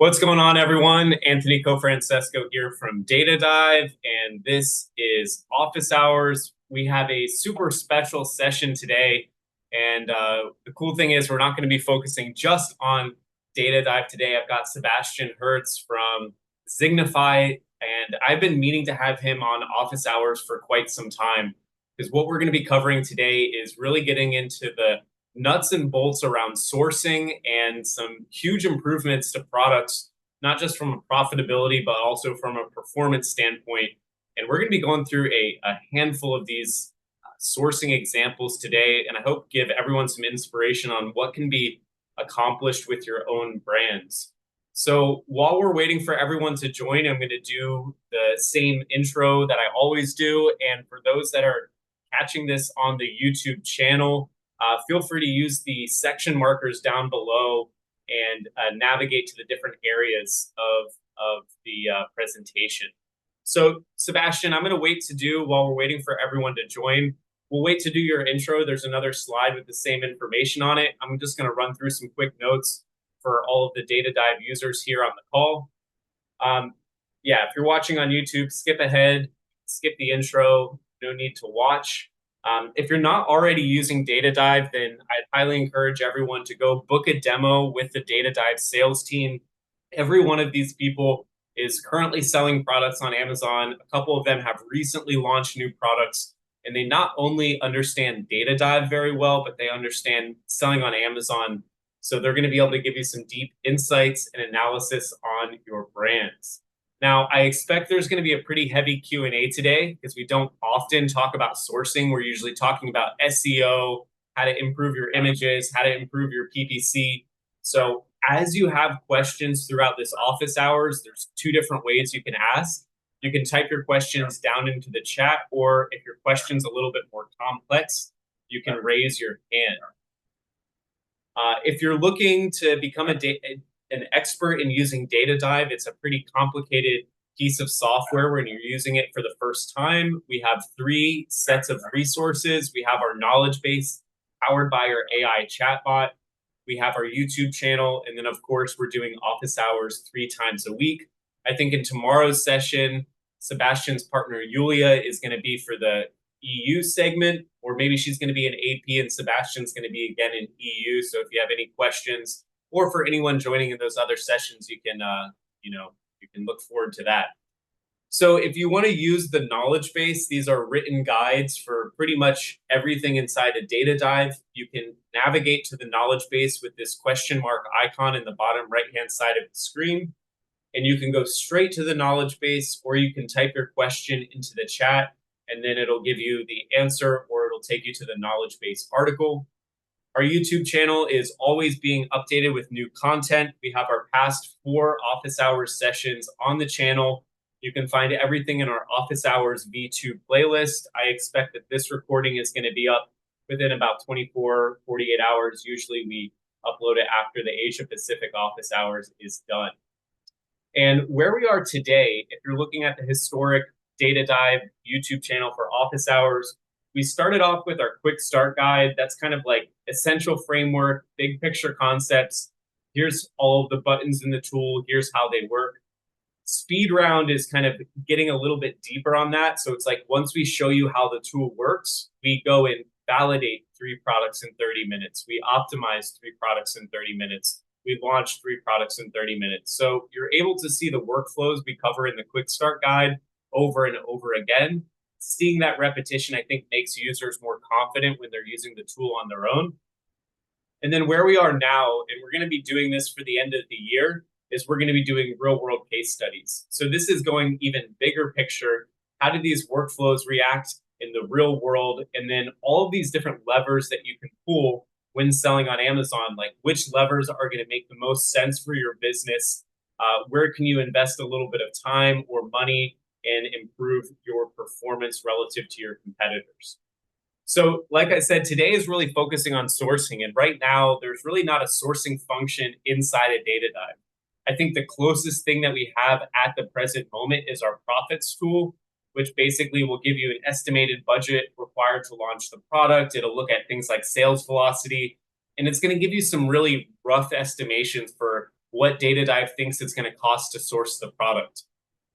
What's going on, everyone? Anthony Cofrancesco here from Data Dive, and this is Office Hours. We have a super special session today, and the cool thing is we're not going to be focusing just on Data Dive today. I've got Sebastian Hertz from Zignify, and I've been meaning to have him on Office Hours for quite some time because what we're going to be covering today is really getting into the nuts and bolts around sourcing and some huge improvements to products, not just from a profitability, but also from a performance standpoint. And we're going to be going through a handful of these sourcing examples today, and I hope give everyone some inspiration on what can be accomplished with your own brands. So while we're waiting for everyone to join, I'm going to do the same intro that I always do. And for those that are catching this on the YouTube channel, feel free to use the section markers down below and navigate to the different areas of the presentation. So, Sebastian, I'm going to wait to do while we're waiting for everyone to join. We'll wait to do your intro. There's another slide with the same information on it. I'm just going to run through some quick notes for all of the Data Dive users here on the call. Yeah, if you're watching on YouTube, skip ahead, skip the intro. No need to watch. If you're not already using Data Dive, then I'd highly encourage everyone to go book a demo with the Data Dive sales team. Every one of these people is currently selling products on Amazon. A couple of them have recently launched new products, and they not only understand Data Dive very well, but they understand selling on Amazon. So they're going to be able to give you some deep insights and analysis on your brands. Now, I expect there's going to be a pretty heavy Q&A today because we don't often talk about sourcing. We're usually talking about SEO, how to improve your images, how to improve your PPC. So as you have questions throughout this office hours, there's two different ways you can ask. You can type your questions down into the chat, or if your question's a little bit more complex, you can raise your hand. If you're looking to become an expert in using Data Dive, it's a pretty complicated piece of software when you're using it for the first time. We have three sets of resources. We have our knowledge base powered by our AI chatbot. We have our YouTube channel. And then, of course, we're doing office hours 3 times a week. I think in tomorrow's session, Sebastian's partner, Julia, is going to be for the EU segment, or maybe she's going to be in AP and Sebastian's going to be again in EU. So if you have any questions, or for anyone joining in those other sessions, you can look forward to that. So if you want to use the knowledge base, these are written guides for pretty much everything inside a Data Dive. You can navigate to the knowledge base with this question mark icon in the bottom right-hand side of the screen. And you can go straight to the knowledge base, or you can type your question into the chat, and then it'll give you the answer, or it'll take you to the knowledge base article. Our YouTube channel is always being updated with new content. We have our past 4 office hours sessions on the channel. You can find everything in our office hours V2 playlist. I expect that this recording is going to be up within about 24, 48 hours. Usually we upload it after the Asia Pacific office hours is done. And where we are today, if you're looking at the historic Data Dive YouTube channel for office hours, we started off with our quick start guide. That's kind of like essential framework, big picture concepts. Here's all of the buttons in the tool. Here's how they work. Speed round is kind of getting a little bit deeper on that. So it's like once we show you how the tool works, we go and validate 3 products in 30 minutes. We optimize 3 products in 30 minutes. We launch 3 products in 30 minutes. So you're able to see the workflows we cover in the quick start guide over and over again. Seeing that repetition, I think, makes users more confident when they're using the tool on their own. And then where we are now, and we're going to be doing this for the end of the year, is we're going to be doing real-world case studies. So this is going even bigger picture. How do these workflows react in the real world? And then all of these different levers that you can pull when selling on Amazon, like which levers are going to make the most sense for your business? Where can you invest a little bit of time or money and improve your performance relative to your competitors? So like I said, today is really focusing on sourcing. And right now, there's really not a sourcing function inside a Data Dive. I think the closest thing that we have at the present moment is our profits tool, which basically will give you an estimated budget required to launch the product. It'll look at things like sales velocity, and it's going to give you some really rough estimations for what Data Dive thinks it's going to cost to source the product.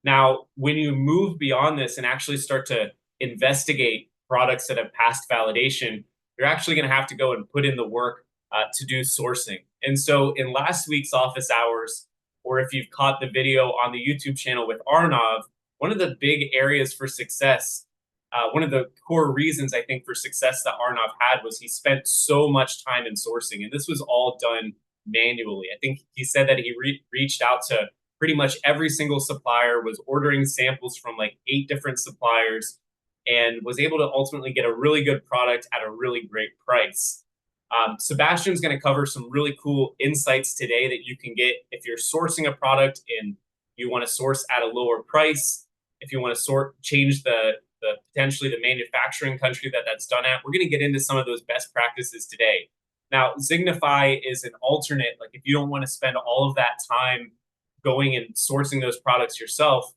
Now, when you move beyond this and actually start to investigate products that have passed validation, you're actually going to have to go and put in the work to do sourcing. And so, in last week's office hours, or if you've caught the video on the YouTube channel with Arnav, one of the big areas for success, one of the core reasons I think for success that Arnav had was he spent so much time in sourcing, and this was all done manually. I think he said that he reached out to pretty much every single supplier, was ordering samples from like 8 different suppliers, and was able to ultimately get a really good product at a really great price. Sebastian's going to cover some really cool insights today that you can get if you're sourcing a product and you want to source at a lower price, if you want to change the potentially the manufacturing country that that's done at. We're going to get into some of those best practices today. Now, Zignify is an alternate. Like if you don't want to spend all of that time going and sourcing those products yourself,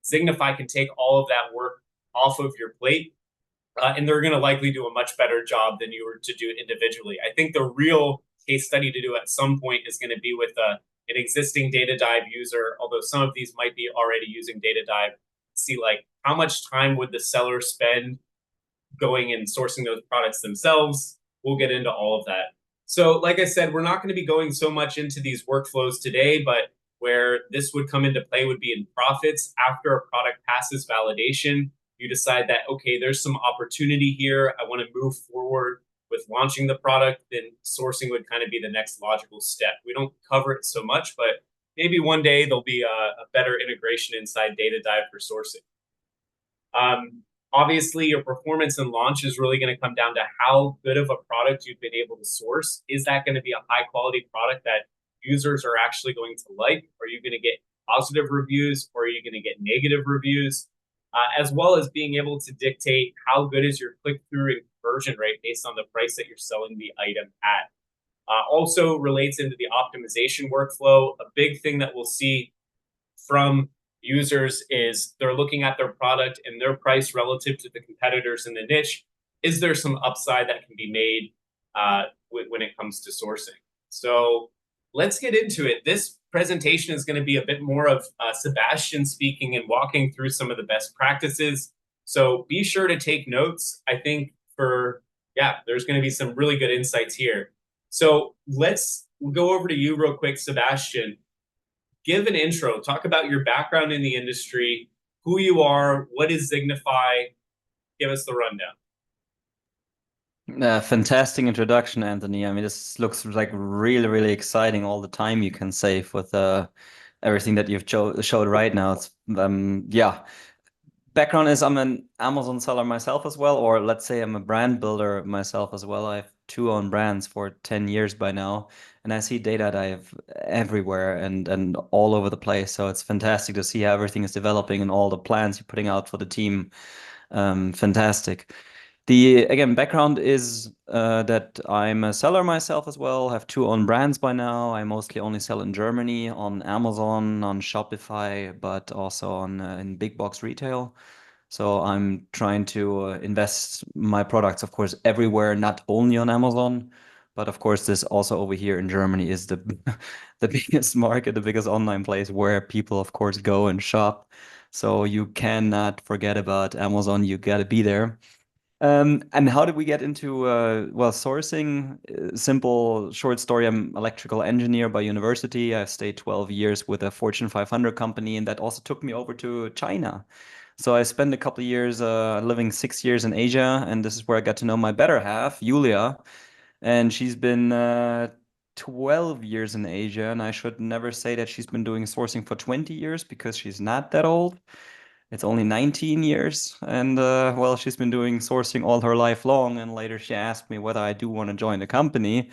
Zignify can take all of that work off of your plate, and they're going to likely do a much better job than you were to do it individually. I think the real case study to do at some point is going to be with an existing Data Dive user, although some of these might be already using Data Dive. See, like, how much time would the seller spend going and sourcing those products themselves? We'll get into all of that. So, like I said, we're not going to be going so much into these workflows today, but where this would come into play would be in profits. After a product passes validation, you decide that, okay, there's some opportunity here. I want to move forward with launching the product, then sourcing would kind of be the next logical step. We don't cover it so much, but maybe one day there'll be a better integration inside Data Dive for sourcing. Obviously, your performance and launch is really going to come down to how good of a product you've been able to source. Is that going to be a high quality product that users are actually going to like? Are you going to get positive reviews, or are you going to get negative reviews? As well as being able to dictate how good is your click-through and conversion rate based on the price that you're selling the item at. Also relates into the optimization workflow. A big thing that we'll see from users is they're looking at their product and their price relative to the competitors in the niche. Is there some upside that can be made when it comes to sourcing? So let's get into it. This presentation is going to be a bit more of Sebastian speaking and walking through some of the best practices. So be sure to take notes. I think there's going to be some really good insights here. So let's go over to you real quick, Sebastian. Give an intro. Talk about your background in the industry, who you are, what is Zignify. Give us the rundown. Fantastic introduction, Anthony. I mean, this looks like really, really exciting. All the time you can save with everything that you've showed right now. It's Background is I'm an Amazon seller myself as well, or let's say I'm a brand builder myself as well. I have 2 own brands for 10 years by now, and I see Data Dive everywhere and all over the place. So it's fantastic to see how everything is developing and all the plans you're putting out for the team. Fantastic. Again, background is that I'm a seller myself as well. I have 2 own brands by now. I mostly only sell in Germany on Amazon, on Shopify, but also on in big box retail. So I'm trying to invest my products, of course, everywhere, not only on Amazon, but of course, this also over here in Germany is the the biggest market, the biggest online place where people, of course, go and shop. So you cannot forget about Amazon. You got to be there. And how did we get into sourcing? Simple short story. I'm electrical engineer by university. I stayed 12 years with a Fortune 500 company, and that also took me over to China. So I spent a couple of years living 6 years in Asia, and this is where I got to know my better half, Julia, and she's been 12 years in Asia, and I should never say that she's been doing sourcing for 20 years because she's not that old. It's only 19 years, and she's been doing sourcing all her life long. And later she asked me whether I do want to join the company,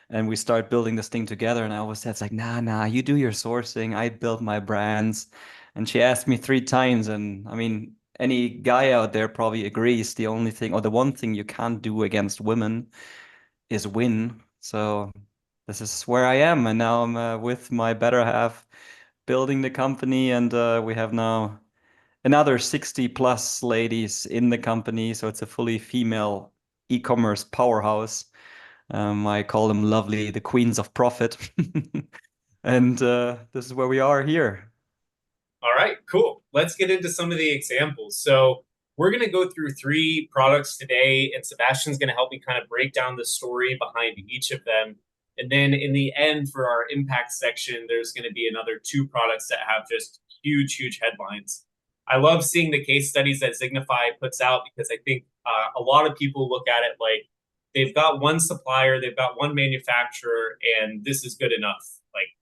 and we start building this thing together. And I always said, it's like, nah, you do your sourcing, I build my brands. And she asked me 3 times, and I mean, any guy out there probably agrees. The only thing, or the one thing you can't do against women is win. So this is where I am, and now I'm with my better half building the company, and we have now another 60 plus ladies in the company. So it's a fully female e-commerce powerhouse. I call them lovely, the queens of profit. And this is where we are here. All right, cool. Let's get into some of the examples. So we're going to go through three products today, and Sebastian's going to help me kind of break down the story behind each of them. And then in the end, for our impact section, there's going to be another two products that have just huge, huge headlines. I love seeing the case studies that Signify puts out because I think a lot of people look at it like they've got one supplier, they've got one manufacturer, and this is good enough. Like,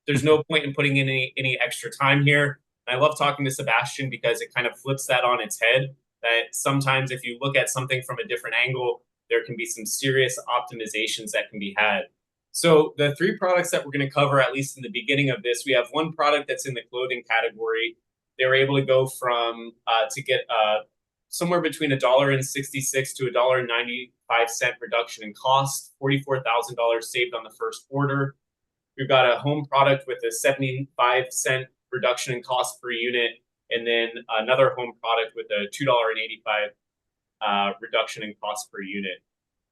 there's no point in putting in any extra time here. And I love talking to Sebastian because it kind of flips that on its head. That sometimes if you look at something from a different angle, there can be some serious optimizations that can be had. So the three products that we're going to cover, at least in the beginning of this, we have one product that's in the clothing category. They were able to go from to get somewhere between $1.66 to $1.95 reduction in cost, $44,000 saved on the first order. We've got a home product with a 75-cent reduction in cost per unit, and then another home product with a $2.85 reduction in cost per unit.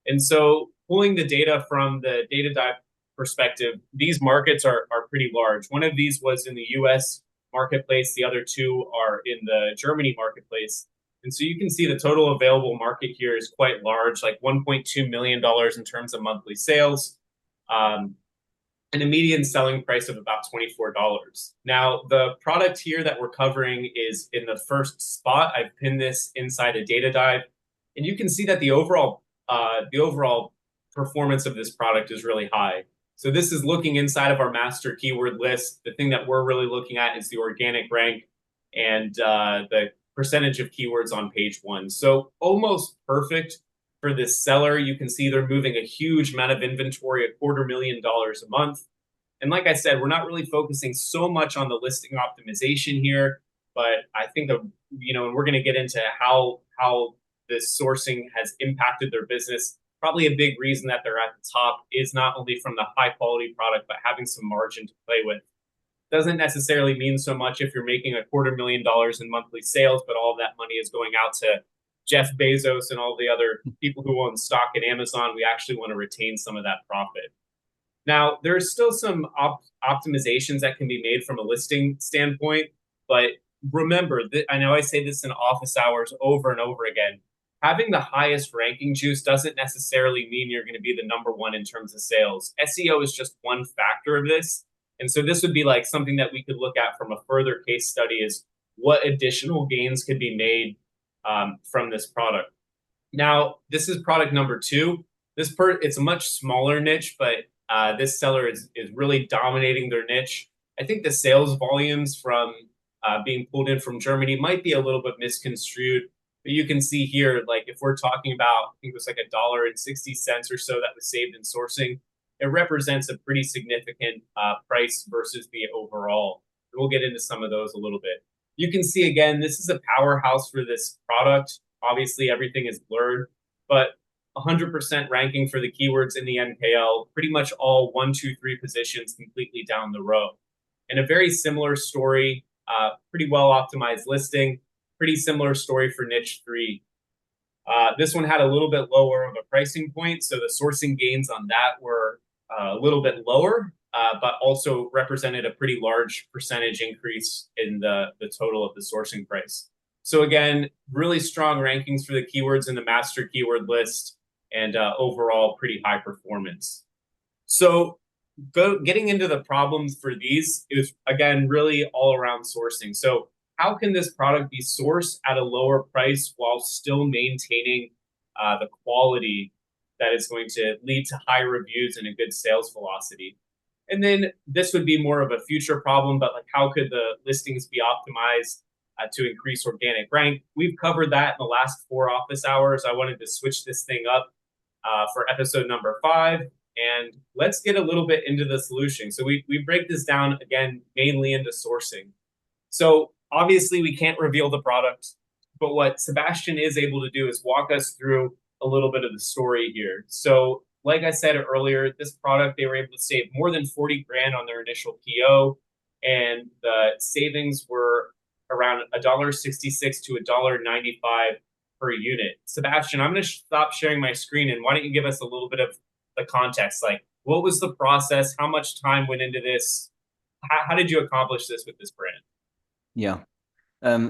And so pulling the data from the data dive perspective, these markets are pretty large. One of these was in the US marketplace. The other two are in the Germany marketplace. And so you can see the total available market here is quite large, like $1.2 million in terms of monthly sales. And a median selling price of about $24. Now, the product here that we're covering is in the first spot. I've pinned this inside a data dive, and you can see that the overall performance of this product is really high. So this is looking inside of our master keyword list. The thing that we're really looking at is the organic rank and the percentage of keywords on page one. So almost perfect for this seller. You can see they're moving a huge amount of inventory, $250,000 a month. And like I said, we're not really focusing so much on the listing optimization here, but I think and we're going to get into how this sourcing has impacted their business. Probably a big reason that they're at the top is not only from the high quality product, but having some margin to play with. Doesn't necessarily mean so much if you're making $250,000 in monthly sales, but all of that money is going out to Jeff Bezos and all the other people who own stock in Amazon. We actually want to retain some of that profit. Now, there's still some optimizations that can be made from a listing standpoint, but remember, I know I say this in office hours over and over again, having the highest ranking juice doesn't necessarily mean you're going to be the number one in terms of sales. SEO is just one factor of this. And so this would be like something that we could look at from a further case study is what additional gains could be made from this product. Now, this is product number two. It's a much smaller niche, but this seller is really dominating their niche. I think the sales volumes from being pulled in from Germany might be a little bit misconstrued, but you can see here, like if we're talking about, I think it was like $1.60 or so that was saved in sourcing, it represents a pretty significant price versus the overall. We'll get into some of those a little bit. You can see, again, this is a powerhouse for this product. Obviously, everything is blurred, but 100% ranking for the keywords in the NKL, pretty much all 1, 2, 3 positions completely down the row. And a very similar story, pretty well optimized listing, pretty similar story for niche 3. This one had a little bit lower of a pricing point, so the sourcing gains on that were a little bit lower, but also represented a pretty large percentage increase in the total of the sourcing price. So again, really strong rankings for the keywords in the master keyword list, and overall pretty high performance. So getting into the problems for these is, again, really all around sourcing. So how can this product be sourced at a lower price while still maintaining the quality that is going to lead to high reviews and a good sales velocity? And then this would be more of a future problem, but like how could the listings be optimized to increase organic rank? We've covered that in the last 4 office hours. I wanted to switch this thing up for episode number 5. And let's get a little bit into the solution. So we break this down, again, mainly into sourcing. So obviously we can't reveal the product, but what Sebastian is able to do is walk us through a little bit of the story here. So like I said earlier, this product, they were able to save more than 40 grand on their initial PO, and the savings were around $1.66 to $1.95 per unit. Sebastian, I'm going to stop sharing my screen, and why don't you give us a little bit of the context? Like, What was the process? How much time went into this? How did you accomplish this with this brand? Yeah.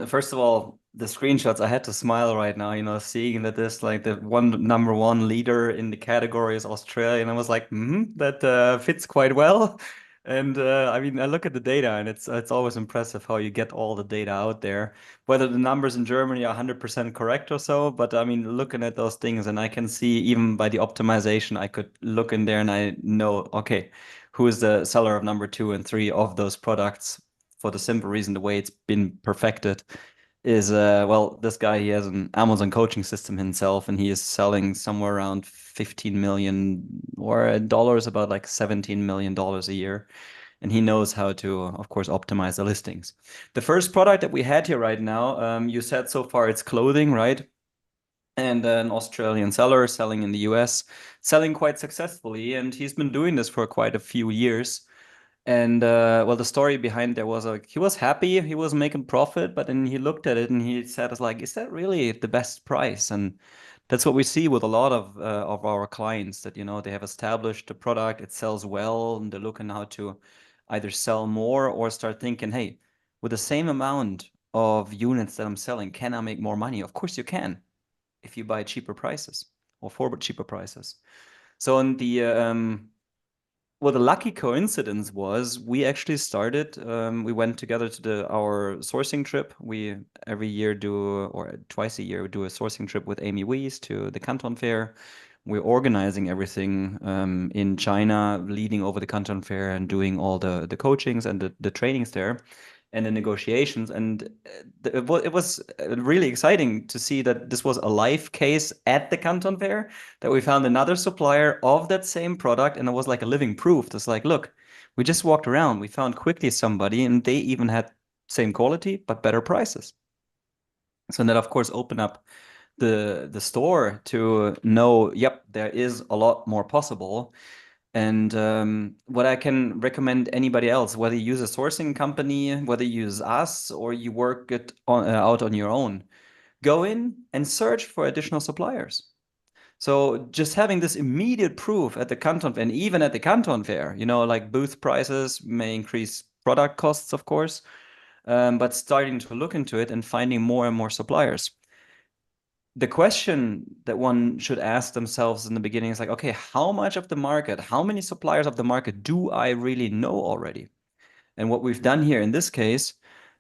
First of all, the screenshots, I had to smile right now, seeing that this like the number one leader in the category is Australian. I was like, that fits quite well. And I mean, I look at the data, and it's always impressive how you get all the data out there. Whether the numbers in Germany are 100% correct or so, but I mean, looking at those things, and I can see even by the optimization, I could look in there and I know, okay, who is the seller of number 2 and 3 of those products, for the simple reason the way it's been perfected is well, this guy, he has an Amazon coaching system himself, and he is selling somewhere around 15 million or dollars, about like 17 million dollars a year, and he knows how to, of course, optimize the listings. The first product that we had here right now, you said so far it's clothing, right? And an Australian seller selling in the US, selling quite successfully, and he's been doing this for quite a few years. And well, the story behind there was like he was happy, he was making profit, but then he looked at it and he said, "It's like, is that really the best price?" And that's what we see with a lot of our clients, that they have established the product, it sells well, and they're looking how to either sell more or start thinking, "Hey, with the same amount of units that I'm selling, can I make more money?" Of course you can, if you buy cheaper prices or forward cheaper prices. So in the well, the lucky coincidence was we actually started. We went together to our sourcing trip. We every year do, or twice a year, we do a sourcing trip with Amy Weiss to the Canton Fair. We're organizing everything in China, leading over the Canton Fair and doing all the coachings and the trainings there and the negotiations. And it was really exciting to see that this was a live case at the Canton Fair, that we found another supplier of that same product, and it was like a living proof. It's like, look, we just walked around, we found quickly somebody, and they even had same quality but better prices. So that, of course, opened up the store to know, yep, there is a lot more possible. And what I can recommend anybody else, whether you use a sourcing company, whether you use us, or you work it out on your own, go in and search for additional suppliers. So just having this immediate proof at the Canton and even at the Canton Fair, like booth prices may increase product costs, of course, but starting to look into it and finding more and more suppliers. The question that one should ask themselves in the beginning is like, okay, how much of the market, how many suppliers of the market do I really know already? And what we've done here in this case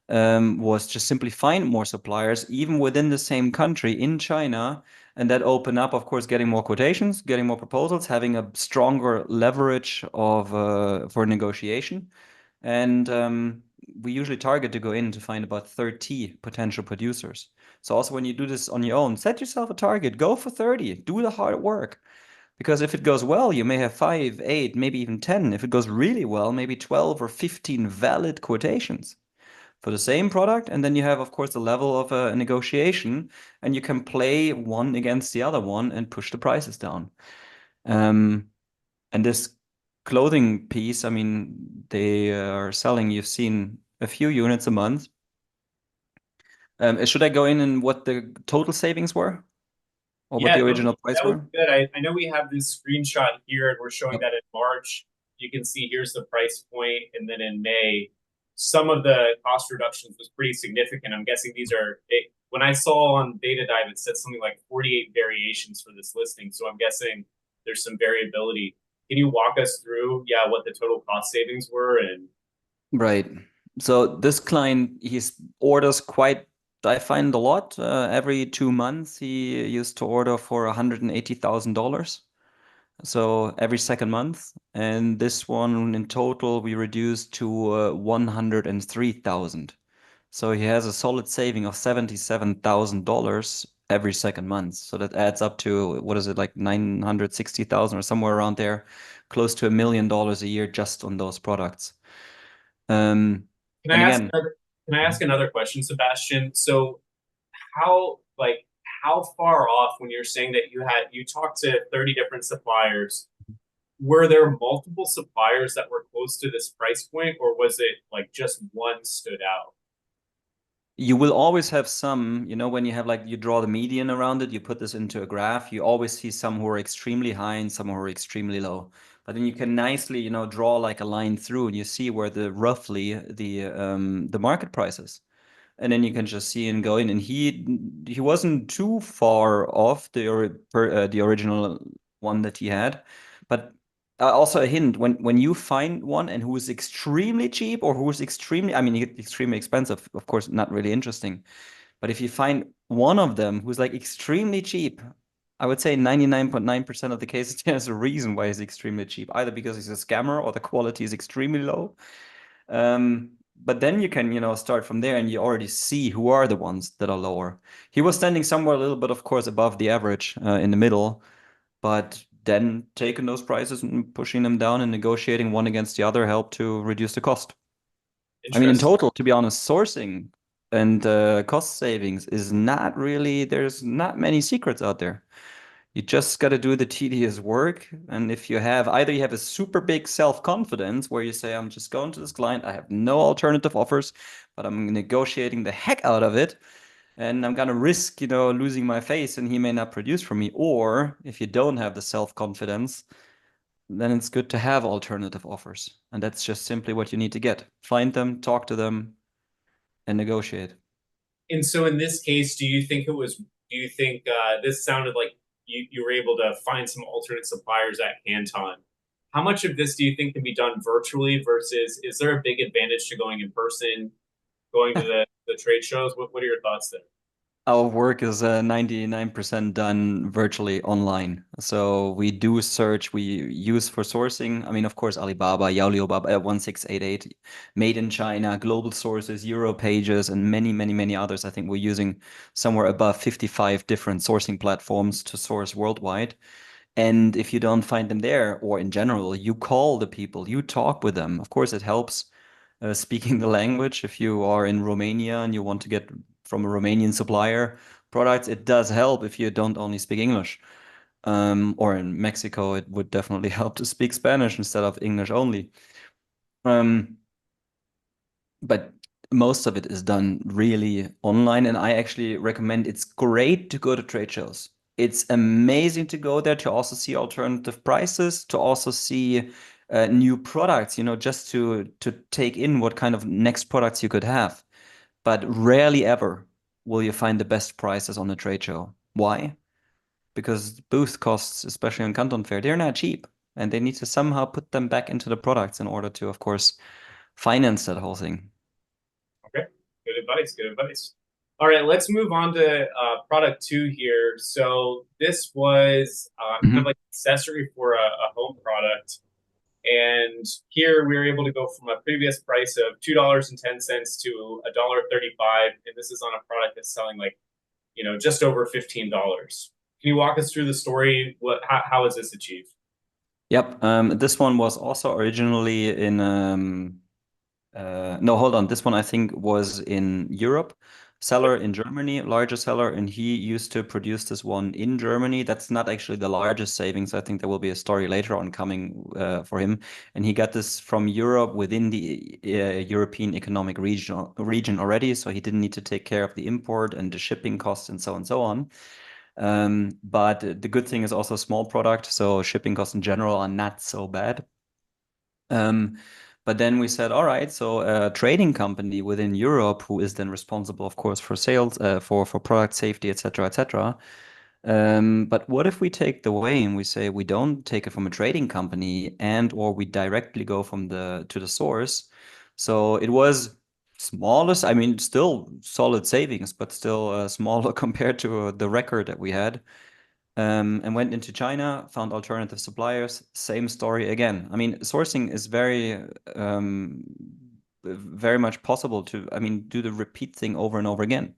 was just simply find more suppliers, even within the same country in China. And that opened up, of course, getting more quotations, getting more proposals, having a stronger leverage for negotiation. And we usually target to go in to find about 30 potential producers. So also when you do this on your own, set yourself a target, go for 30, do the hard work. Because if it goes well, you may have 5, 8, maybe even 10. If it goes really well, maybe 12 or 15 valid quotations for the same product. And then you have, of course, the level of a negotiation, and you can play one against the other one and push the prices down. And this clothing piece, I mean, they are selling, you've seen a few units a month. Should I go in and what the total savings were, or what Yeah, the original price that would were? be good. I know we have this screenshot here, and we're showing Yep. that in March. You can see here's the price point, and then in May, some of the cost reductions was pretty significant. I'm guessing these are when I saw on Data Dive, it said something like 48 variations for this listing. So I'm guessing there's some variability. Can you walk us through, yeah, what the total cost savings were? And Right. So this client, his orders quite, I find a lot. Every 2 months, he used to order for $180,000. So every second month. And this one in total, we reduced to 103,000. So he has a solid saving of $77,000 every second month. So that adds up to, what is it, like 960,000 or somewhere around there, close to $1 million a year just on those products. Um, can I and ask again, another, can I ask another question, Sebastian? So how like how far off when you're saying that you talked to 30 different suppliers, were there multiple suppliers that were close to this price point, or was it like just one stood out? You will always have some, you know, when you have like you draw the median around it, you put this into a graph, you always see some who are extremely high and some who are extremely low. But then you can nicely, you know, draw like a line through and you see where the roughly the market price is. And then you can just see and go in. And he wasn't too far off the original one that he had, but also a hint when you find one and who is extremely cheap or who is extremely, I mean, extremely expensive, of course, not really interesting. But if you find one of them who's like extremely cheap, I would say 99.9% of the cases, there's a reason why he's extremely cheap, either because he's a scammer or the quality is extremely low. But then you can, you know, start from there and you already see who are the ones that are lower. He was standing somewhere a little bit, of course, above the average in the middle, but then taking those prices and pushing them down and negotiating one against the other helped to reduce the cost. I mean, in Interesting. total, to be honest, sourcing and cost savings is not really, there's not many secrets out there. You just got to do the tedious work. And if you have either you have a super big self-confidence where you say, I'm just going to this client, I have no alternative offers, but I'm negotiating the heck out of it. And I'm gonna risk, you know, losing my face and he may not produce for me. Or if you don't have the self-confidence, then it's good to have alternative offers. And that's just simply what you need to get. Find them, talk to them, and negotiate. And so in this case, do you think this sounded like you were able to find some alternate suppliers at Canton? How much of this do you think can be done virtually versus is there a big advantage to going in person, going to the trade shows? What are your thoughts there? Our work is 99% done virtually online. So we do search, we use for sourcing. I mean, of course, Alibaba, Yaoliobaba, 1688, Made in China, Global Sources, Europages, and many, many, many others. I think we're using somewhere above 55 different sourcing platforms to source worldwide. And if you don't find them there, or in general, you call the people, you talk with them. Of course, it helps speaking the language. If you are in Romania and you want to get from a Romanian supplier products, it does help if you don't only speak English. Or in Mexico, it would definitely help to speak Spanish instead of English only. Um, but most of it is done really online, and I actually recommend it's great to go to trade shows. It's amazing to go there to also see alternative prices, to also see new products, you know, just to take in what kind of next products you could have. But rarely ever will you find the best prices on a trade show. Why? Because booth costs, especially on Canton Fair, they're not cheap, and they need to somehow put them back into the products in order to, of course, finance that whole thing. Okay, good advice. Good advice. All right, let's move on to product two here. So this was kind of Mhm. like an accessory for a home product. And here we were able to go from a previous price of $2.10 to $1.35. And this is on a product that's selling like, just over $15. Can you walk us through the story? How is this achieved? Yep. This one was also originally in no, hold on. This one I think was in Europe. Seller in Germany, larger seller, and he used to produce this one in Germany. That's not actually the largest savings. I think there will be a story later on coming for him. And he got this from Europe within the European Economic region already, so he didn't need to take care of the import and the shipping costs and so on and so on. But the good thing is also a small product, so shipping costs in general are not so bad. Um, but then we said, all right, so a trading company within Europe who is then responsible, of course, for sales, for product safety, etc., etc. But what if we take the way and we say we don't take it from a trading company and or we directly go from the to the source? So it was smallest, I mean, still solid savings, but still smaller compared to the record that we had. And went into China, found alternative suppliers. Same story again. I mean, sourcing is very much possible to, I mean, do the repeat thing over and over again.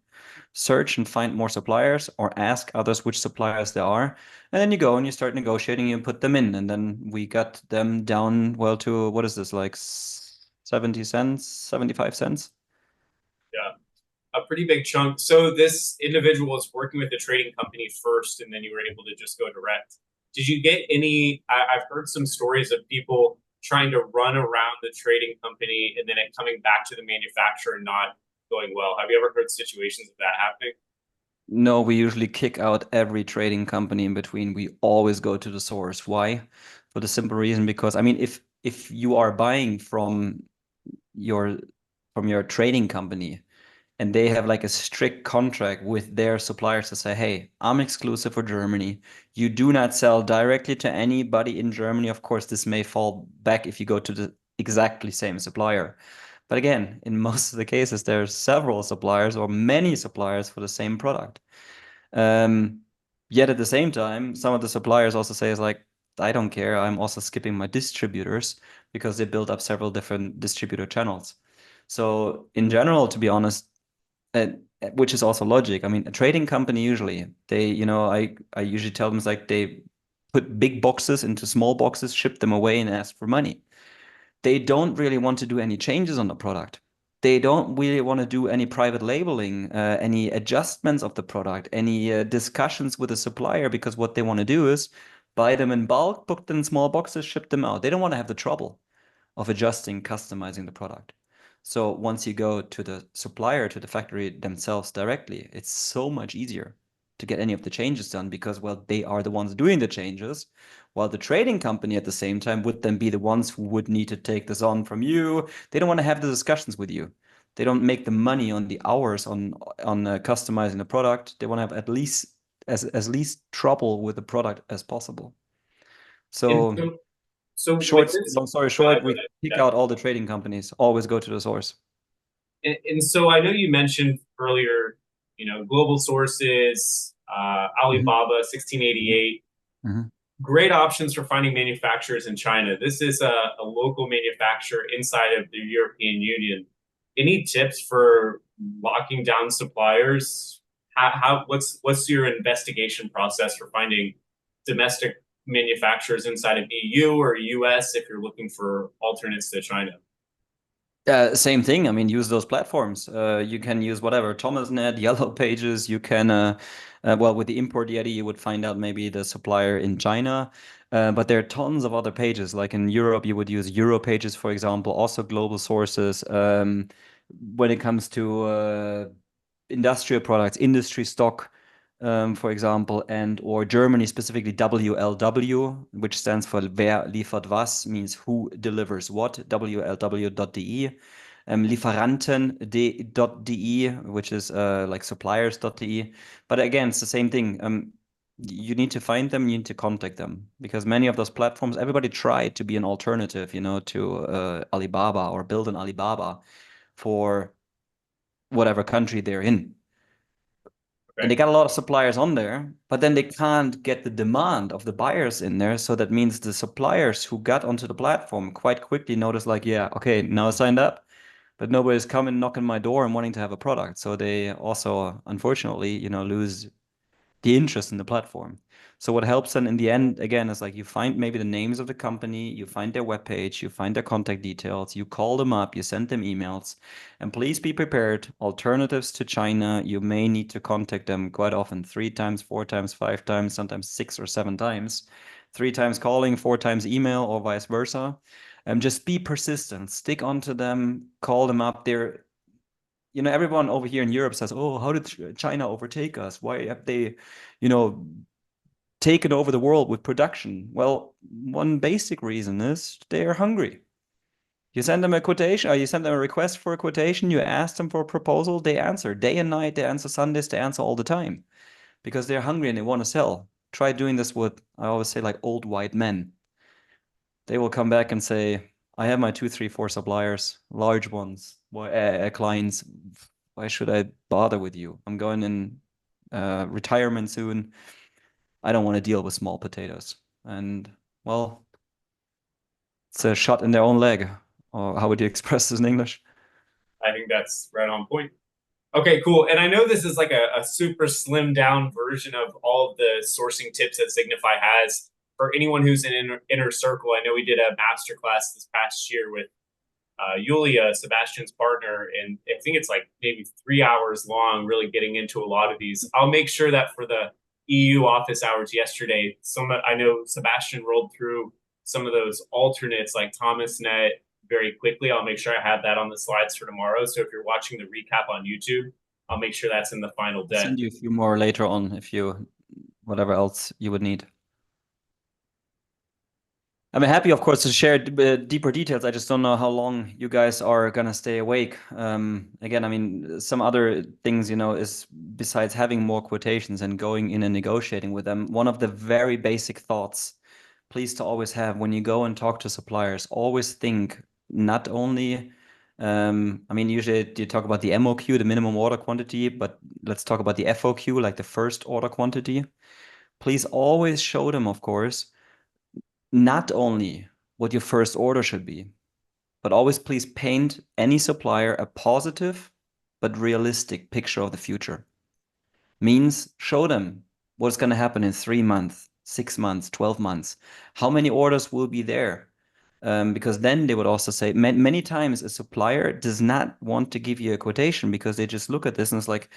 Search and find more suppliers or ask others which suppliers there are. And then you go and you start negotiating and put them in. And then we got them down, well, to what is this, like 70 cents, 75 cents? Yeah, a pretty big chunk. So this individual was working with the trading company first, and then you were able to just go direct. Did you get any? I've heard some stories of people trying to run around the trading company and then it coming back to the manufacturer and not going well. Have you ever heard situations of that happening? No, we usually kick out every trading company in between. We always go to the source. Why? For the simple reason because I mean, if you are buying your from your trading company and they have like a strict contract with their suppliers to say, hey, I'm exclusive for Germany. You do not sell directly to anybody in Germany. Of course, this may fall back if you go to the exactly same supplier. But again, in most of the cases, there's several suppliers or many suppliers for the same product. Um, Yet at the same time, some of the suppliers also say is like, I don't care. I'm also skipping my distributors because they build up several different distributor channels. So in general, to be honest, uh, which is also logic. I mean, a trading company usually they, I usually tell them it's like they put big boxes into small boxes, ship them away, and ask for money. They don't really want to do any changes on the product. They don't really want to do any private labeling, any adjustments of the product, any discussions with the supplier, because what they want to do is buy them in bulk, put them in small boxes, ship them out. They don't want to have the trouble of adjusting, customizing the product. So once you go to the supplier, to the factory themselves directly, it's so much easier to get any of the changes done because, well, they are the ones doing the changes, while the trading company at the same time would then be the ones who would need to take this on from you. They don't want to have the discussions with you. They don't make the money on the hours on customizing the product. They want to have at least as least trouble with the product as possible. And So so with short, this, long story go ahead, short, go we ahead. kick Yeah. out all the trading companies. Always go to the source. And so I know you mentioned earlier, global sources, Mhm. Alibaba, 1688, Mhm. great options for finding manufacturers in China. This is a local manufacturer inside of the European Union. Any tips for locking down suppliers? What's your investigation process for finding domestic manufacturers inside of EU or US if you're looking for alternates to China? Same thing. I mean, use those platforms. You can use whatever, Thomasnet, Yellow Pages. You can, well, with the import Yeti, you would find out maybe the supplier in China. But there are tons of other pages. Like in Europe, you would use Euro Pages, for example, also global sources. When it comes to industrial products, industry stock, for example, and or Germany specifically WLW, which stands for Wer liefert was, means who delivers what, WLW.de. Lieferanten.de, which is like suppliers.de. But again, it's the same thing. You need to find them, you need to contact them because many of those platforms, everybody tried to be an alternative, to Alibaba or build an Alibaba for whatever country they're in. And Okay. they got a lot of suppliers on there, but then they can't get the demand of the buyers in there. So that means the suppliers who got onto the platform quite quickly noticed, like, yeah, okay, now I signed up, but nobody's coming knocking my door and wanting to have a product. So they also, unfortunately, lose the interest in the platform. So what helps then in the end, again, is like you find maybe the names of the company, you find their webpage, you find their contact details, you call them up, you send them emails, and please be prepared. Alternatives to China, you may need to contact them quite often, 3 times, 4 times, 5 times, sometimes 6 or 7 times. 3 times calling, 4 times email, or vice versa. Just be persistent, stick onto them, call them up. Everyone over here in Europe says, "Oh, how did China overtake us? Why have they, you know, taken over the world with production?" Well, one basic reason is they are hungry. You send them a quotation, or you send them a request for a quotation, you ask them for a proposal, they answer day and night, they answer Sundays, they answer all the time because they're hungry and they want to sell. Try doing this with, I always say, like old white men. They will come back and say, I have my 2, 3, 4 suppliers, large ones, clients. Why should I bother with you? I'm going in retirement soon. I don't want to deal with small potatoes. And well, it's a shot in their own leg. Or how would you express this in English? I think that's right on point. Okay, cool. And I know this is like a super slim down version of all of the sourcing tips that Signify has. For anyone who's in inner circle, I know we did a masterclass this past year with Yulia, Sebastian's partner, and I think it's like maybe 3 hours long, really getting into a lot of these. I'll make sure that for the EU office hours yesterday, I know Sebastian rolled through some of those alternates like Thomasnet, very quickly. I'll make sure I have that on the slides for tomorrow. So if you're watching the recap on YouTube, I'll make sure that's in the final I'll deck. send you a few more later on if you whatever else you would need. I'm happy, of course, to share deeper details. I just don't know how long you guys are gonna stay awake. Again, I mean, some other things, is besides having more quotations and going in and negotiating with them, one of the very basic thoughts, please to always have when you go and talk to suppliers, always think not only, I mean, usually you talk about the MOQ, the minimum order quantity, but let's talk about the FOQ, like the first order quantity. Please always show them, of course, not only what your first order should be, but always please paint any supplier a positive but realistic picture of the future. Means show them what's going to happen in 3 months, 6 months, 12 months, how many orders will be there. Because then they would also say many times a supplier does not want to give you a quotation because they just look at this and it's like,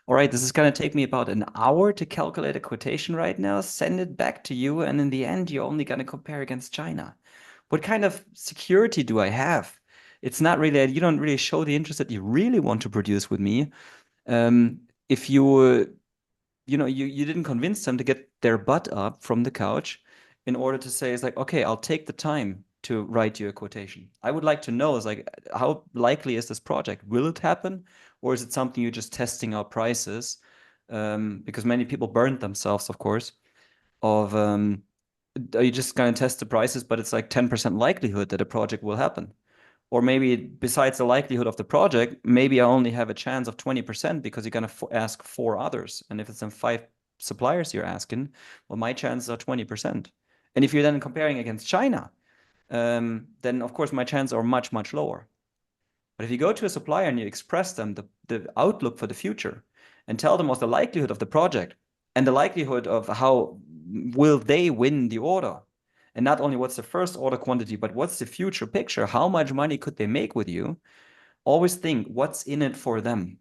all right, this is going to take me about an hour to calculate a quotation right now, send it back to you, and in the end, you're only going to compare against China. What kind of security do I have? It's not really, you don't really show the interest that you really want to produce with me. If you didn't convince them to get their butt up from the couch in order to say, it's like, okay, I'll take the time to write you a quotation. I would like to know, is like, how likely is this project? Will it happen? Or is it something you're just testing out prices? Because many people burned themselves, of course, of are you just going to test the prices, but it's like 10% likelihood that a project will happen. Or maybe besides the likelihood of the project, maybe I only have a chance of 20% because you're going to ask 4 others. And if it's in 5 suppliers you're asking, well, my chances are 20%. And if you're then comparing against China, then of course my chances are much, much lower. But if you go to a supplier and you express them the outlook for the future and tell them what's the likelihood of the project and the likelihood of how will they win the order, and not only what's the first order quantity, but what's the future picture, how much money could they make with you, always think what's in it for them.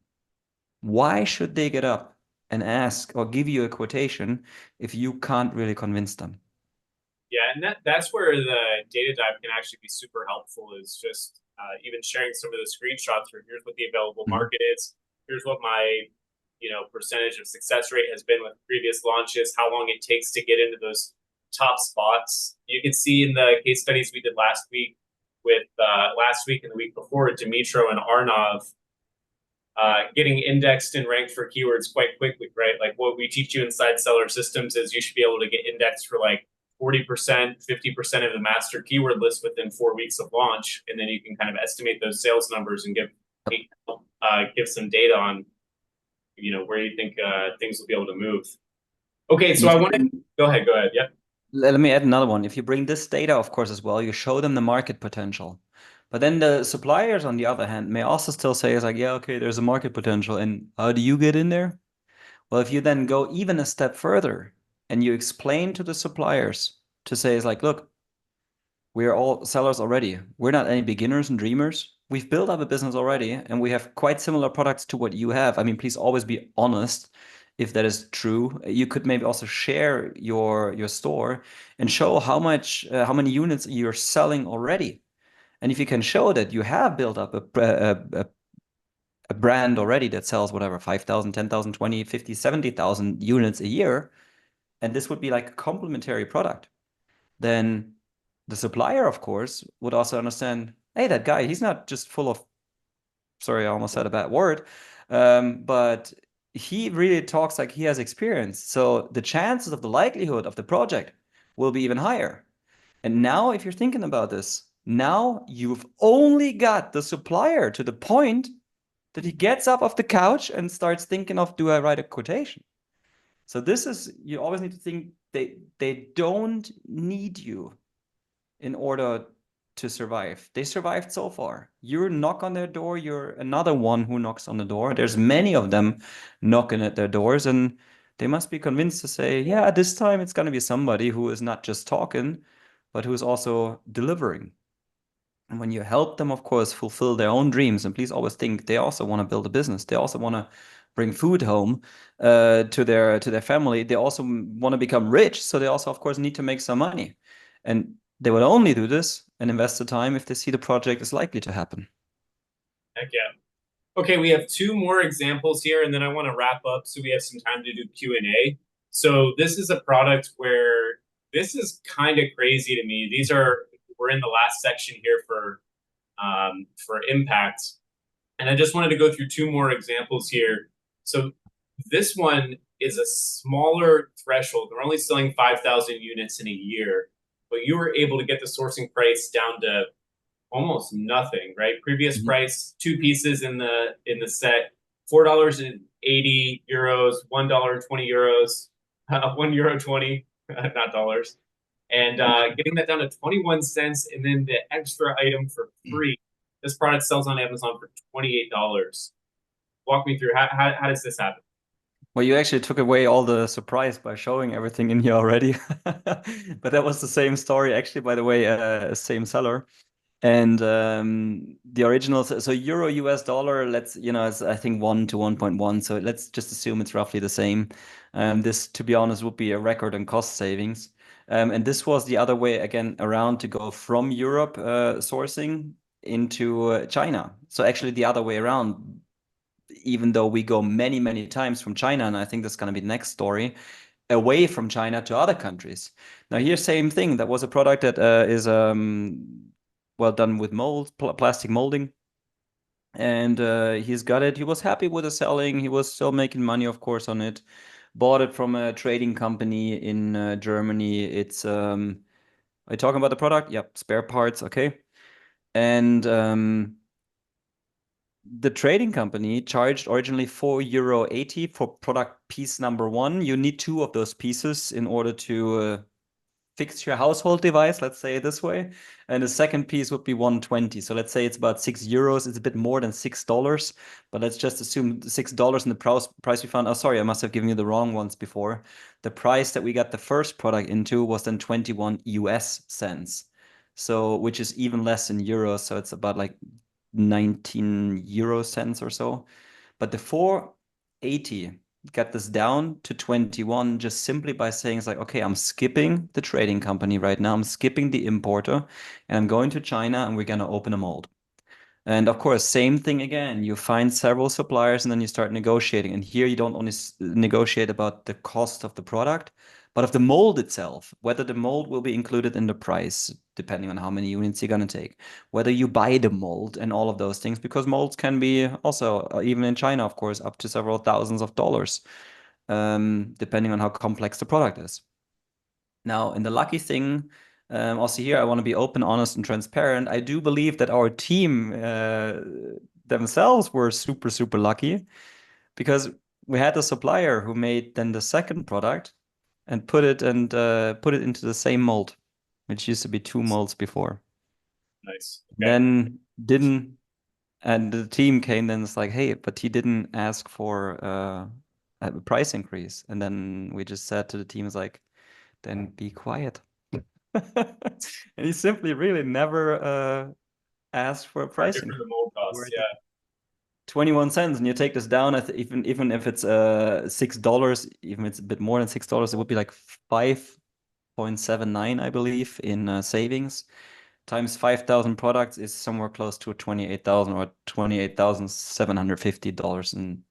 Why should they get up and ask or give you a quotation if you can't really convince them? Yeah, and that's where the data dive can actually be super helpful. Is just even sharing some of the screenshots for here's what the available market is, here's what my percentage of success rate has been with previous launches, how long it takes to get into those top spots. You can see in the case studies we did last week with last week and the week before, Dimitro and Arnav getting indexed and ranked for keywords quite quickly, right? Like what we teach you inside Seller Systems is you should be able to get indexed for like 40%, 50% of the master keyword list within 4 weeks of launch. And then you can kind of estimate those sales numbers and give some data on, where you think things will be able to move. Okay, so I want to go ahead. Yep. Let me add another one. If you bring this data, of course, as well, you show them the market potential. But then the suppliers, on the other hand, may also still say, it's like, yeah, okay, there's a market potential. And how do you get in there? Well, if you then go even a step further and you explain to the suppliers to say, it's like, look, we're all sellers already. We're not any beginners and dreamers. We've built up a business already and we have quite similar products to what you have. I mean, please always be honest if that is true. You could maybe also share your store and show how many units you're selling already. And if you can show that you have built up a brand already that sells whatever, 5,000, 10,000, 20, 50, 70,000 units a year, and this would be like a complementary product, then the supplier, of course, would also understand, hey, that guy, he's not just full of, sorry, I almost said a bad word, but he really talks like he has experience. So the chances of the likelihood of the project will be even higher. And now, if you're thinking about this, now you've only got the supplier to the point that he gets up off the couch and starts thinking of, do I write a quotation? So this is, you always need to think they don't need you in order to survive. They survived so far. You knock on their door, you're another one who knocks on the door. There's many of them knocking at their doors, and they must be convinced to say, yeah, this time it's going to be somebody who is not just talking, but who's also delivering. And when you help them, of course, fulfill their own dreams, and please always think they also want to build a business. They also want to bring food home to their family. They also want to become rich, so they also, of course, need to make some money. And They will only do this and invest the time if they see the project is likely to happen. Heck yeah. Okay, we have two more examples here, and then I want to wrap up so we have some time to do Q&A. So this is a product where this is kind of crazy to me. We're in the last section here for impact. And I just wanted to go through two more examples here. So this one is a smaller threshold. They're only selling 5,000 units in a year, but you were able to get the sourcing price down to almost nothing, right? Previous Mhm. price, two pieces in the set, €4.80, €1.20, €1.20, not dollars, and getting that down to 21 cents, and then the extra item for free. This product sells on Amazon for $28. Walk me through how does this happen? Well, you actually took away all the surprise by showing everything in here already. But that was the same story, actually, by the way, same seller. And the original, so euro US dollar, let's, it's I think 1 to 1.1. So let's just assume it's roughly the same. This, to be honest, would be a record in cost savings. And this was the other way again around to go from Europe sourcing into China. So actually the other way around, even though we go many, many times from China, and I think that's going to be the next story, away from China to other countries. Now, here, same thing. That was a product that is well done with mold, plastic molding. And he's got it. He was happy with the selling. He was still making money, of course, on it. Bought it from a trading company in Germany. Are you talking about the product? Yep, spare parts. Okay. And the trading company charged originally €4.80 for product piece number one. You need two of those pieces in order to fix your household device, let's say it this way. And the second piece would be 120. So let's say it's about €6. It's a bit more than $6, but let's just assume $6 in the price we found. Oh, sorry, I must have given you the wrong ones before. The price that we got the first product into was then 21 US cents. So, which is even less in euros. So it's about like 19 euro cents or so. But the 480 got this down to 21 just simply by saying it's like, okay, I'm skipping the trading company right now. I'm skipping the importer and I'm going to China and we're going to open a mold. And of course, same thing again. You find several suppliers and then you start negotiating. And here you don't only negotiate about the cost of the product, but of the mold itself, whether the mold will be included in the price, depending on how many units you're going to take, whether you buy the mold and all of those things, because molds can be also, even in China, of course, up to several thousands of dollars, depending on how complex the product is. Now, in the lucky thing, also here, I want to be open, honest, and transparent. I do believe that our team themselves were super, super lucky because we had a supplier who made then the second product and put it into the same mold, which used to be two molds before. Nice. Okay. Then didn't, and the team came then it's like, hey, but he didn't ask for a price increase. And then we just said to the team, it's like, then be quiet. And he simply really never asked for a Charge price it for increase. the mold We're costs. at Yeah. 21 cents, and you take this down, even if it's $6, even if it's a bit more than $6, it would be like 5.79, I believe, in savings. Times 5,000 products is somewhere close to 28,000 or $28,750 in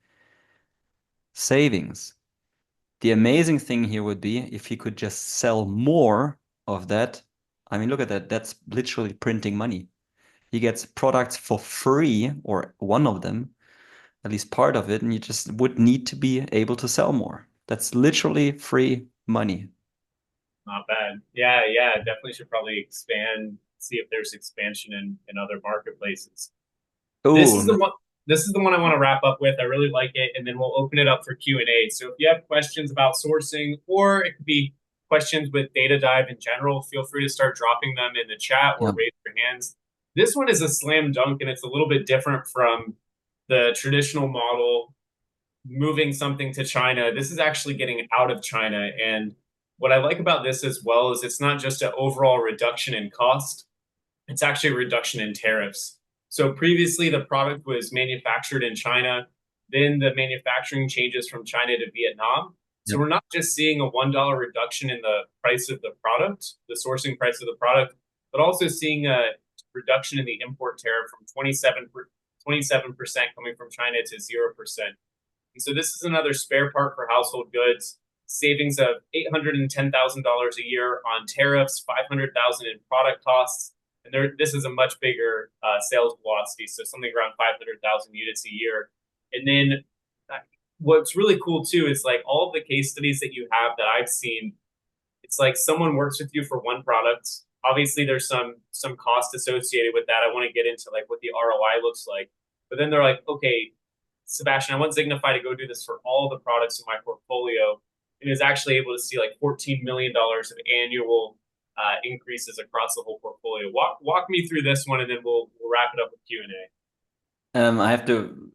savings. The amazing thing here would be if he could just sell more of that. I mean, look at that. That's literally printing money. He gets products for free, or one of them, at least part of it, and you just would need to be able to sell more. That's literally free money. Not bad. Yeah, yeah. Definitely should probably expand, see if there's expansion in other marketplaces. This is Oh, the one. This is the one I want to wrap up with. I really like it, and then we'll open it up for Q&A. So if you have questions about sourcing, or it could be questions with Data Dive in general, feel free to start dropping them in the chat yeah. or raise your hands. This one is a slam dunk, and it's a little bit different from the traditional model, moving something to China. This is actually getting out of China, and what I like about this as well is it's not just an overall reduction in cost, it's actually a reduction in tariffs. So previously, the product was manufactured in China. Then the manufacturing changes from China to Vietnam. So we're not just seeing a $1 reduction in the price of the product, the sourcing price of the product, but also seeing a reduction in the import tariff from 27% coming from China to 0%. And so this is another spare part for household goods, savings of $810,000 a year on tariffs, 500,000 in product costs, and this is a much bigger sales velocity, so something around 500,000 units a year. And then what's really cool too is like all of the case studies that you have that I've seen, it's like someone works with you for one product. Obviously, there's some cost associated with that. I want to get into like what the ROI looks like. But then they're like, okay, Sebastian, I want Signify to go do this for all the products in my portfolio, and is actually able to see like $14 million of annual increases across the whole portfolio. Walk me through this one, and then we'll wrap it up with Q&A. I have to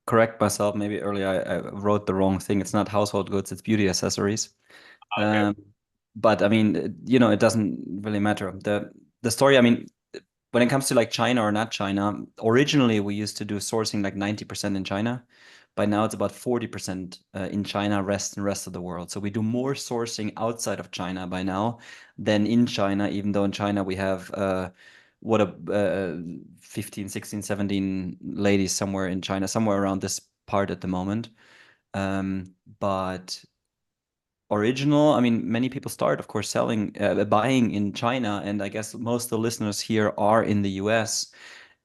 correct myself. Maybe earlier I wrote the wrong thing. It's not household goods, it's beauty accessories. Okay. But I mean, you know, it doesn't really matter. The story, I mean, when it comes to like China or not China, originally we used to do sourcing like 90% in China. By now it's about 40% in China, rest of the world. So we do more sourcing outside of China by now than in China, even though in China we have 15, 16, 17 ladies somewhere in China, somewhere around this part at the moment. But original, I mean, many people start, of course, buying in China, and I guess most of the listeners here are in the US.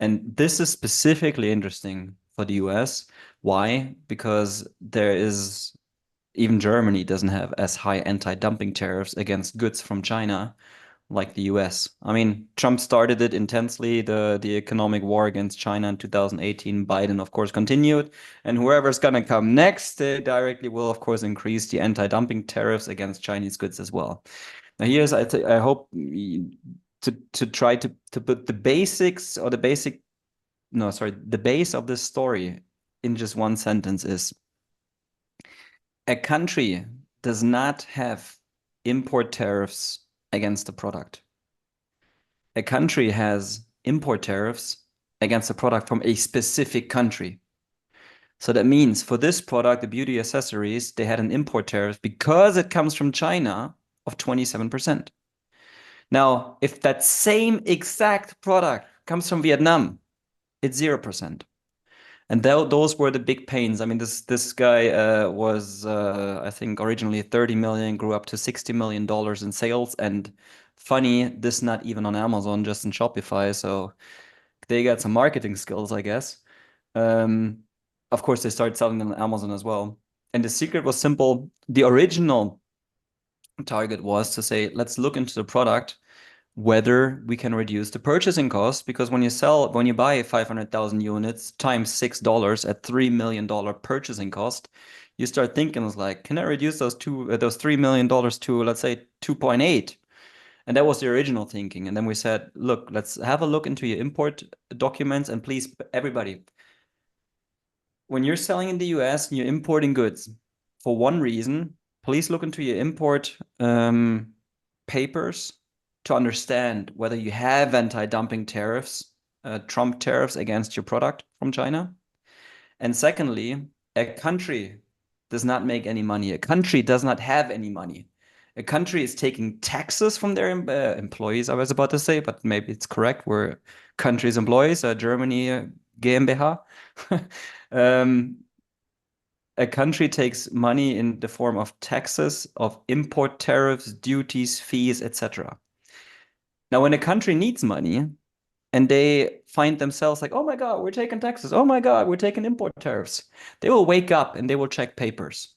And this is specifically interesting for the US. Why? Because even Germany doesn't have as high anti-dumping tariffs against goods from China like the US. I mean, Trump started it intensely, the economic war against China in 2018. Biden, of course, continued. And whoever's going to come next, they directly will, of course, increase the anti-dumping tariffs against Chinese goods as well. Now, I hope to try to put the basics or the base of this story in just one sentence is: a country does not have import tariffs against the product. A country has import tariffs against a product from a specific country. So that means for this product, the beauty accessories, they had an import tariff because it comes from China of 27%. Now, if that same exact product comes from Vietnam, it's 0%. And those were the big pains. I mean, this guy was, I think, originally 30 million, grew up to $60 million in sales. And funny, this not even on Amazon, just in Shopify. So they got some marketing skills, I guess. Of course, they started selling them on Amazon as well. And the secret was simple. The original target was to say, let's look into the product, whether we can reduce the purchasing cost, because when you buy 500,000 units times $6 at $3 million purchasing cost, you start thinking, like, can I reduce those $3 million to, let's say, 2.8? And that was the original thinking. And then we said, look, let's have a look into your import documents. And please, everybody, when you're selling in the US and you're importing goods for one reason, please look into your import papers to understand whether you have anti-dumping tariffs, Trump tariffs against your product from China. And secondly, a country does not make any money. A country does not have any money. A country is taking taxes from their employees, I was about to say, but maybe it's correct. We're countries' employees, Germany, GmbH. A country takes money in the form of taxes, of import tariffs, duties, fees, etc. Now, when a country needs money and they find themselves like, oh my God, we're taking taxes. Oh my God, we're taking import tariffs. They will wake up and they will check papers.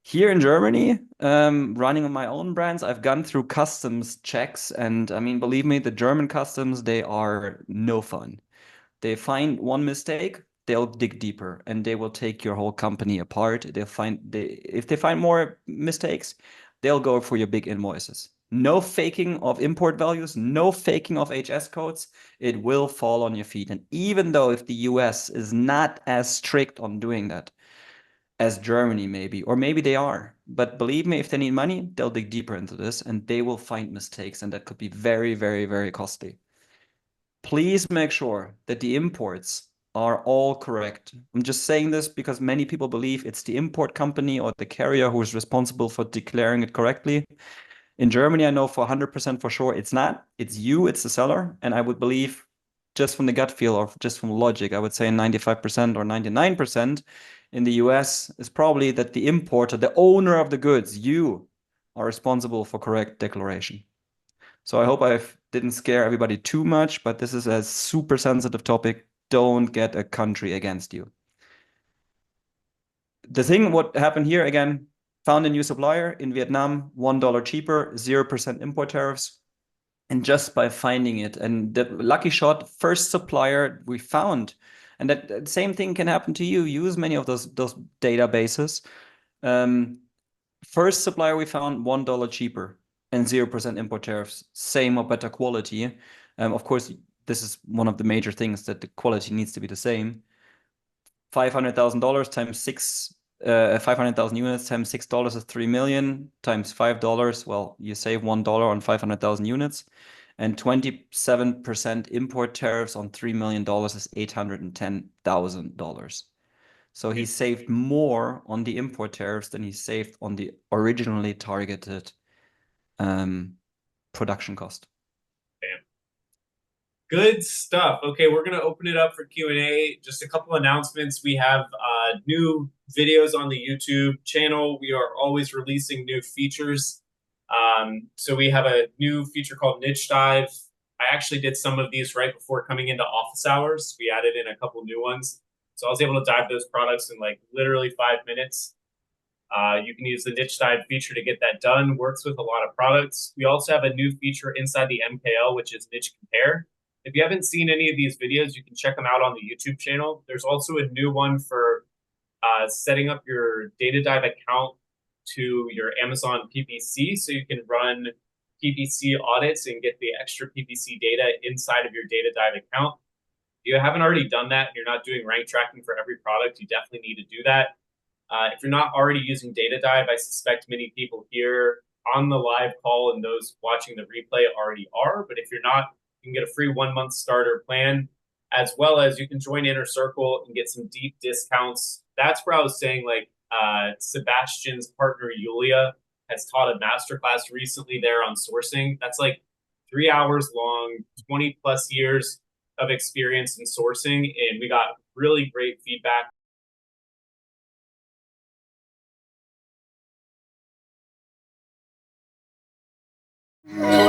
Here in Germany, running on my own brands, I've gone through customs checks. And I mean, believe me, the German customs, they are no fun. They find one mistake, they'll dig deeper and they will take your whole company apart. If they find more mistakes, they'll go for your big invoices. No faking of import values, no faking of HS codes. It will fall on your feet. And even though if the US is not as strict on doing that as Germany maybe, or maybe they are, but believe me, if they need money, they'll dig deeper into this and they will find mistakes, and that could be very, very, very costly. Please make sure that the imports of your products, are all correct. I'm just saying this because many people believe it's the import company or the carrier who is responsible for declaring it correctly. In Germany, I know for 100% for sure it's not. It's you, it's the seller. And I would believe, just from the gut feel or just from logic, I would say 95% or 99% in the US is probably that the importer, the owner of the goods, you are responsible for correct declaration. So I hope I didn't scare everybody too much, but this is a super sensitive topic. Don't get a country against you. The thing, what happened here again, found a new supplier in Vietnam, $1 cheaper, 0% import tariffs. And just by finding it, and the lucky shot, first supplier we found, and that same thing can happen to you. Use many of those databases. First supplier we found, $1 cheaper and 0% import tariffs, same or better quality. Of course, this is one of the major things, that the quality needs to be the same. $500,000 times 500,000 units times $6 is 3 million, times $5. Well, you save $1 on 500,000 units, and 27% import tariffs on $3 million is $810,000. So he saved more on the import tariffs than he saved on the originally targeted production cost. Good stuff. Okay, we're going to open it up for Q&A. Just a couple announcements. We have new videos on the YouTube channel. We are always releasing new features. So we have a new feature called Niche Dive. I actually did some of these right before coming into office hours. We added in a couple new ones. So I was able to dive those products in like literally 5 minutes. You can use the Niche Dive feature to get that done. Works with a lot of products. We also have a new feature inside the MKL, which is Niche Compare. If you haven't seen any of these videos, you can check them out on the YouTube channel. There's also a new one for setting up your DataDive account to your Amazon PPC, so you can run PPC audits and get the extra PPC data inside of your DataDive account. If you haven't already done that, you're not doing rank tracking for every product, you definitely need to do that. If you're not already using DataDive, I suspect many people here on the live call and those watching the replay already are. But if you're not, you can get a free 1-month starter plan, as well as you can join Inner Circle and get some deep discounts. That's where I was saying, like, Sebastian's partner, Yulia, has taught a masterclass recently there on sourcing. That's like 3 hours long, 20 plus years of experience in sourcing. And we got really great feedback. Yeah.